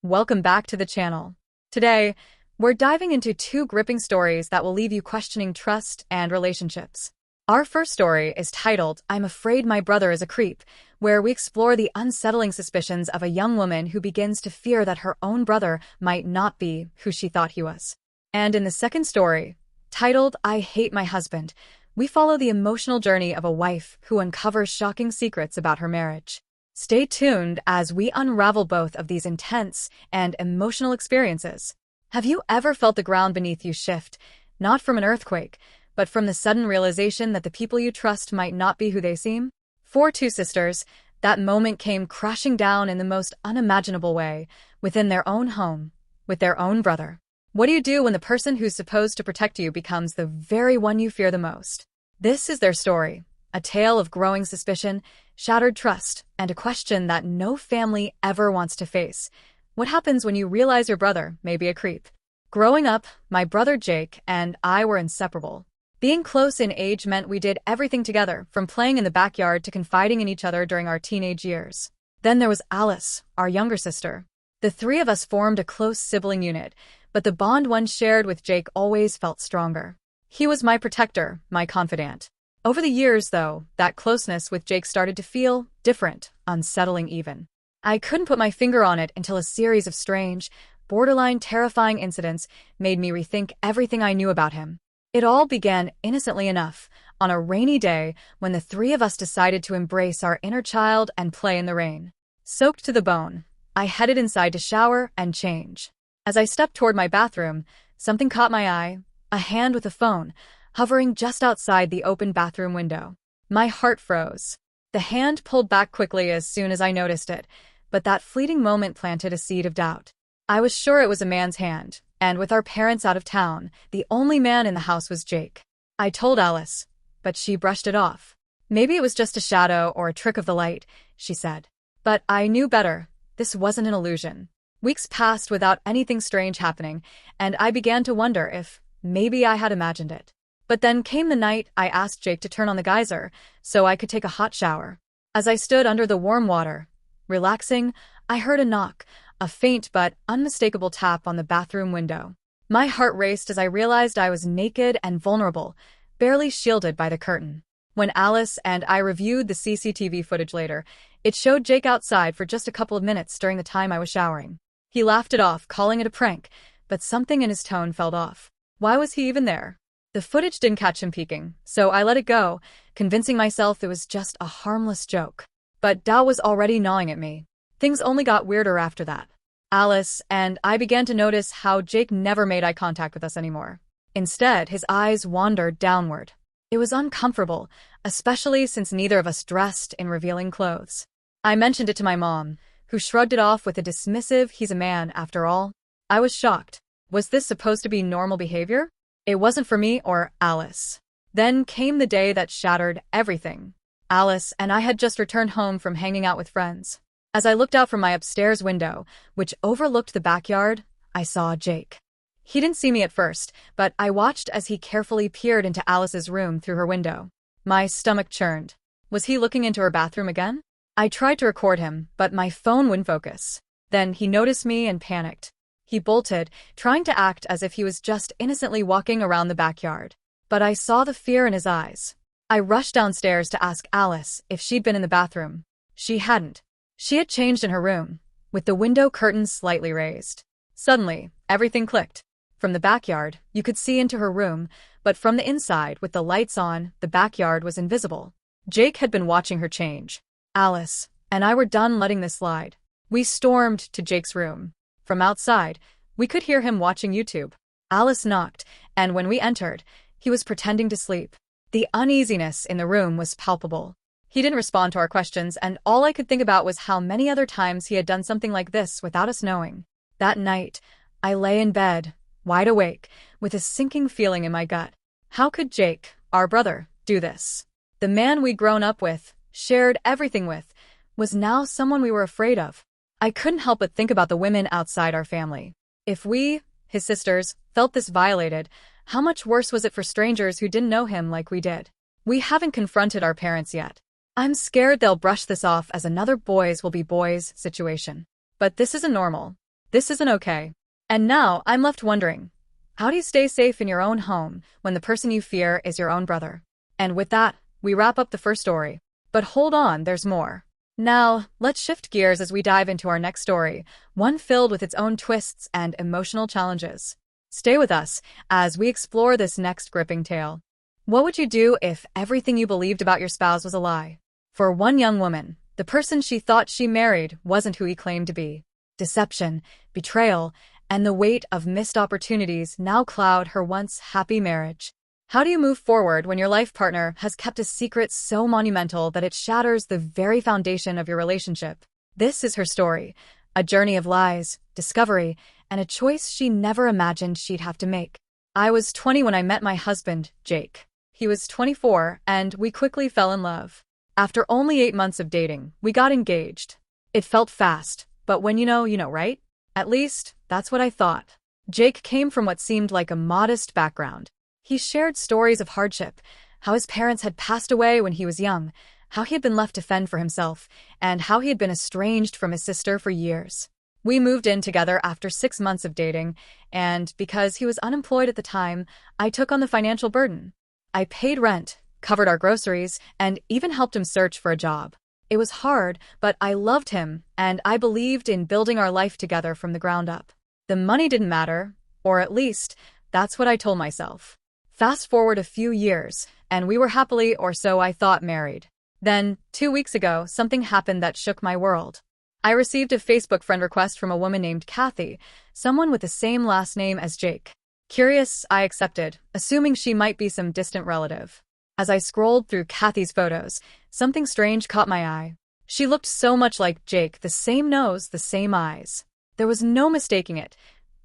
Welcome back to the channel. Today, we're diving into two gripping stories that will leave you questioning trust and relationships. Our first story is titled, "I'm Afraid My Brother is a Creep," where we explore the unsettling suspicions of a young woman who begins to fear that her own brother might not be who she thought he was. And in the second story, titled, "I Hate My Husband," we follow the emotional journey of a wife who uncovers shocking secrets about her marriage. Stay tuned as we unravel both of these intense and emotional experiences. Have you ever felt the ground beneath you shift, not from an earthquake, but from the sudden realization that the people you trust might not be who they seem? For two sisters, that moment came crashing down in the most unimaginable way, within their own home, with their own brother. What do you do when the person who's supposed to protect you becomes the very one you fear the most? This is their story, a tale of growing suspicion, shattered trust, and a question that no family ever wants to face. What happens when you realize your brother may be a creep? Growing up, my brother Jake and I were inseparable. Being close in age meant we did everything together, from playing in the backyard to confiding in each other during our teenage years. Then there was Alice, our younger sister. The three of us formed a close sibling unit, but the bond one shared with Jake always felt stronger. He was my protector, my confidant. Over the years, though, that closeness with Jake started to feel different, unsettling even. I couldn't put my finger on it until a series of strange, borderline terrifying incidents made me rethink everything I knew about him. It all began innocently enough, on a rainy day when the three of us decided to embrace our inner child and play in the rain. Soaked to the bone, I headed inside to shower and change. As I stepped toward my bathroom, something caught my eye, a hand with a phone, hovering just outside the open bathroom window. My heart froze. The hand pulled back quickly as soon as I noticed it, but that fleeting moment planted a seed of doubt. I was sure it was a man's hand, and with our parents out of town, the only man in the house was Jake. I told Alice, but she brushed it off. "Maybe it was just a shadow or a trick of the light," she said. But I knew better. This wasn't an illusion. Weeks passed without anything strange happening, and I began to wonder if maybe I had imagined it. But then came the night I asked Jake to turn on the geyser so I could take a hot shower. As I stood under the warm water, relaxing, I heard a knock, a faint but unmistakable tap on the bathroom window. My heart raced as I realized I was naked and vulnerable, barely shielded by the curtain. When Alice and I reviewed the CCTV footage later, it showed Jake outside for just a couple of minutes during the time I was showering. He laughed it off, calling it a prank, but something in his tone felt off. Why was he even there? The footage didn't catch him peeking, so I let it go, convincing myself it was just a harmless joke. But doubt was already gnawing at me. Things only got weirder after that. Alice and I began to notice how Jake never made eye contact with us anymore. Instead, his eyes wandered downward. It was uncomfortable, especially since neither of us dressed in revealing clothes. I mentioned it to my mom, who shrugged it off with a dismissive, "He's a man, after all." I was shocked. Was this supposed to be normal behavior? It wasn't for me or Alice. Then came the day that shattered everything. Alice and I had just returned home from hanging out with friends. As I looked out from my upstairs window, which overlooked the backyard, I saw Jake. He didn't see me at first, but I watched as he carefully peered into Alice's room through her window. My stomach churned. Was he looking into her bathroom again? I tried to record him, but my phone wouldn't focus. Then he noticed me and panicked. He bolted, trying to act as if he was just innocently walking around the backyard. But I saw the fear in his eyes. I rushed downstairs to ask Alice if she'd been in the bathroom. She hadn't. She had changed in her room, with the window curtains slightly raised. Suddenly, everything clicked. From the backyard, you could see into her room, but from the inside, with the lights on, the backyard was invisible. Jake had been watching her change. Alice and I were done letting this slide. We stormed to Jake's room. From outside, we could hear him watching YouTube. Alice knocked, and when we entered, he was pretending to sleep. The uneasiness in the room was palpable. He didn't respond to our questions, and all I could think about was how many other times he had done something like this without us knowing. That night, I lay in bed, wide awake, with a sinking feeling in my gut. How could Jake, our brother, do this? The man we'd grown up with, shared everything with, was now someone we were afraid of. I couldn't help but think about the women outside our family. If we, his sisters, felt this violated, how much worse was it for strangers who didn't know him like we did? We haven't confronted our parents yet. I'm scared they'll brush this off as another boys will be boys situation. But this isn't normal. This isn't okay. And now I'm left wondering, how do you stay safe in your own home when the person you fear is your own brother? And with that, we wrap up the first story. But hold on, there's more. Now, let's shift gears as we dive into our next story, one filled with its own twists and emotional challenges. Stay with us as we explore this next gripping tale. What would you do if everything you believed about your spouse was a lie? For one young woman, the person she thought she married wasn't who he claimed to be. Deception, betrayal, and the weight of missed opportunities now cloud her once happy marriage. How do you move forward when your life partner has kept a secret so monumental that it shatters the very foundation of your relationship? This is her story, a journey of lies, discovery, and a choice she never imagined she'd have to make. I was 20 when I met my husband, Jake. He was 24, and we quickly fell in love. After only 8 months of dating, we got engaged. It felt fast, but when you know, right? At least, that's what I thought. Jake came from what seemed like a modest background. He shared stories of hardship, how his parents had passed away when he was young, how he had been left to fend for himself, and how he had been estranged from his sister for years. We moved in together after 6 months of dating, and because he was unemployed at the time, I took on the financial burden. I paid rent, covered our groceries, and even helped him search for a job. It was hard, but I loved him, and I believed in building our life together from the ground up. The money didn't matter, or at least, that's what I told myself. Fast forward a few years, and we were happily, or so I thought, married. Then, 2 weeks ago, something happened that shook my world. I received a Facebook friend request from a woman named Kathy, someone with the same last name as Jake. Curious, I accepted, assuming she might be some distant relative. As I scrolled through Kathy's photos, something strange caught my eye. She looked so much like Jake, the same nose, the same eyes. There was no mistaking it.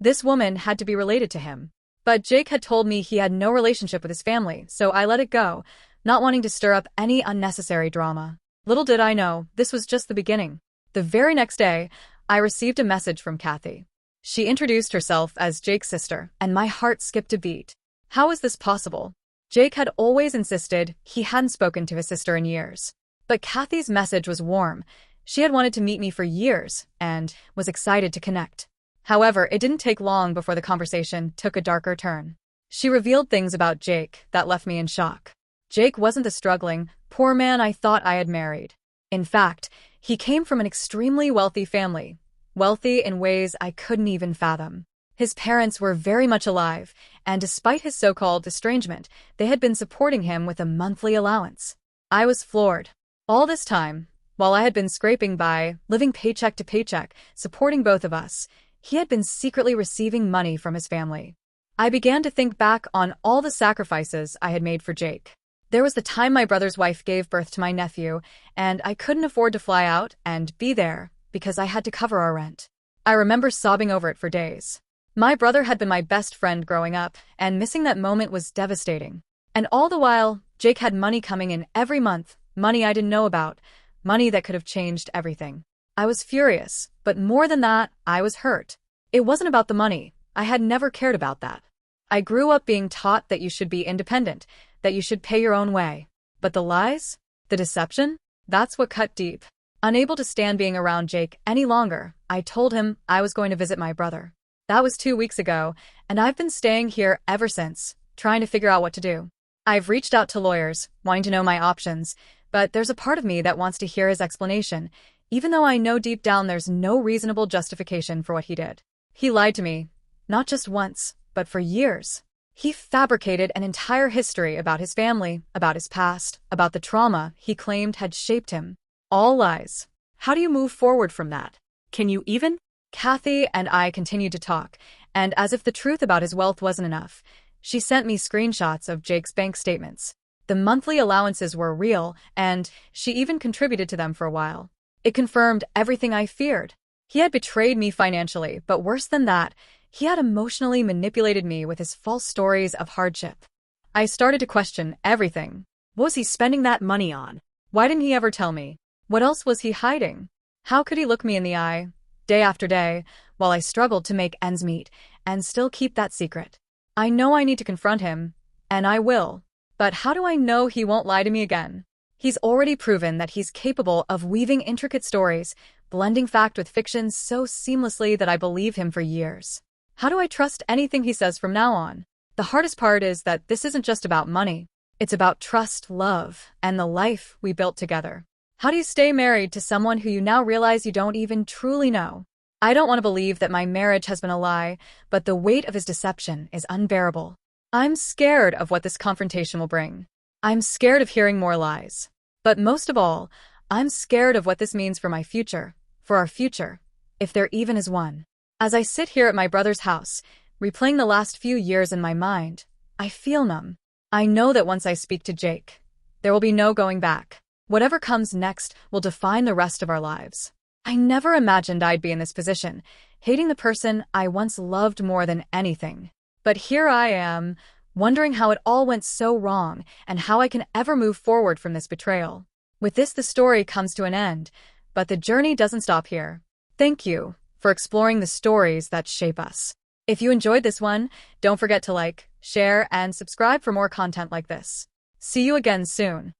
This woman had to be related to him. But Jake had told me he had no relationship with his family, so I let it go, not wanting to stir up any unnecessary drama. Little did I know, this was just the beginning. The very next day, I received a message from Kathy. She introduced herself as Jake's sister, and my heart skipped a beat. How was this possible? Jake had always insisted he hadn't spoken to his sister in years. But Kathy's message was warm. She had wanted to meet me for years, and was excited to connect. However, it didn't take long before the conversation took a darker turn. She revealed things about Jake that left me in shock. Jake wasn't the struggling, poor man I thought I had married. In fact, he came from an extremely wealthy family, wealthy in ways I couldn't even fathom. His parents were very much alive, and despite his so-called estrangement, they had been supporting him with a monthly allowance. I was floored. All this time, while I had been scraping by, living paycheck to paycheck, supporting both of us, he had been secretly receiving money from his family. I began to think back on all the sacrifices I had made for Jake. There was the time my brother's wife gave birth to my nephew, and I couldn't afford to fly out and be there because I had to cover our rent. I remember sobbing over it for days. My brother had been my best friend growing up, and missing that moment was devastating. And all the while, Jake had money coming in every month, money I didn't know about, money that could have changed everything. I was furious, but more than that, I was hurt. It wasn't about the money. I had never cared about that. I grew up being taught that you should be independent, that you should pay your own way. But the lies? The deception? That's what cut deep. Unable to stand being around Jake any longer, I told him I was going to visit my brother. That was 2 weeks ago, and I've been staying here ever since, trying to figure out what to do. I've reached out to lawyers, wanting to know my options, but there's a part of me that wants to hear his explanation, even though I know deep down there's no reasonable justification for what he did. He lied to me, not just once, but for years. He fabricated an entire history about his family, about his past, about the trauma he claimed had shaped him. All lies. How do you move forward from that? Can you even? Kathy and I continued to talk, and as if the truth about his wealth wasn't enough, she sent me screenshots of Jake's bank statements. The monthly allowances were real, and she even contributed to them for a while. It confirmed everything I feared. He had betrayed me financially, but worse than that, he had emotionally manipulated me with his false stories of hardship. I started to question everything. What was he spending that money on? Why didn't he ever tell me? What else was he hiding? How could he look me in the eye, day after day, while I struggled to make ends meet, and still keep that secret? I know I need to confront him, and I will. But how do I know he won't lie to me again? He's already proven that he's capable of weaving intricate stories, blending fact with fiction so seamlessly that I believe him for years. How do I trust anything he says from now on? The hardest part is that this isn't just about money. It's about trust, love, and the life we built together. How do you stay married to someone who you now realize you don't even truly know? I don't want to believe that my marriage has been a lie, but the weight of his deception is unbearable. I'm scared of what this confrontation will bring. I'm scared of hearing more lies. But most of all, I'm scared of what this means for my future, for our future, if there even is one. As I sit here at my brother's house, replaying the last few years in my mind, I feel numb. I know that once I speak to Jake, there will be no going back. Whatever comes next will define the rest of our lives. I never imagined I'd be in this position, hating the person I once loved more than anything. But here I am, wondering how it all went so wrong and how I can ever move forward from this betrayal. With this, the story comes to an end, but the journey doesn't stop here. Thank you for exploring the stories that shape us. If you enjoyed this one, don't forget to like, share, and subscribe for more content like this. See you again soon.